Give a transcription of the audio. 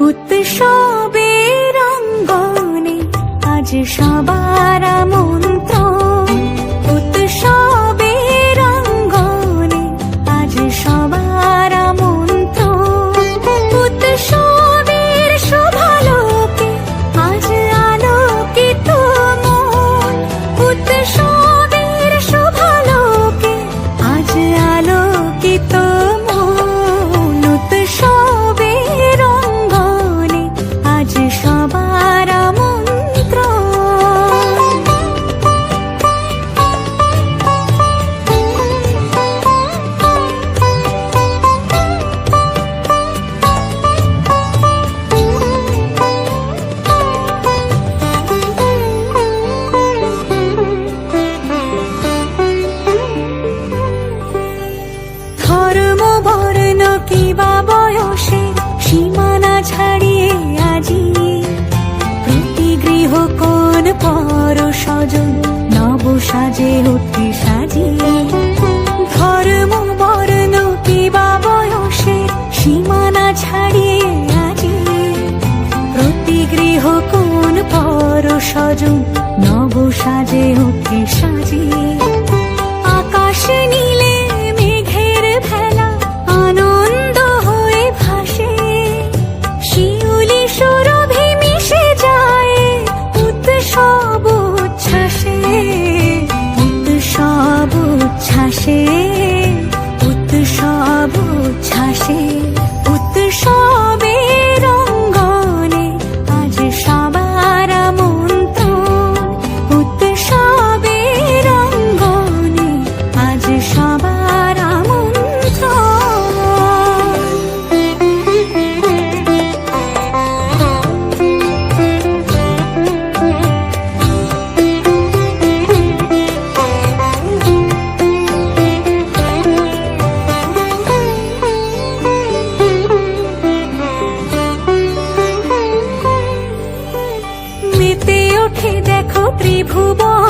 উৎসবের অঙ্গনে আজ সবার আমন্ত্রণ। উৎসবের অঙ্গনে আজ সবার আমন্ত্রণ। উৎসবের শোভালোকে আজ আলোকিত মন। উৎসবের শোভালোকে আজ আলোকিত মন। উৎসবের অঙ্গনে আজ সবার আমন্ত্রণ। ধর্ম বর্ণ কিবা বয়সের সীমানা ছাড়িয়ে আজি প্রতি গৃহ কোন পর স্বজন নব সাজে উঠে সাজিয়ে। ধর্ম বর্ণ কিবা বয়সের সীমানা ছাড়িয়ে আজি প্রতি গৃহ কোন পর স্বজন নব সাজে উঠে সাজিয়ে। আকাশ নীলে মেঘের ভেলা আনন্দ হয়ে ভাসে। শিউলি সুরভি মিশে যায় উৎসব উচ্ছ্বাসে। উৎসব উচ্ছ্বাসে। উৎসব উচ্ছ্বাসে। উৎসবের অঙ্গনে আজ সবার আমন্ত্রণ। উৎসবের অঙ্গনে আজ সবার আমন্ত্রণ। মেতে ওঠে দেখো ত্রিভুবন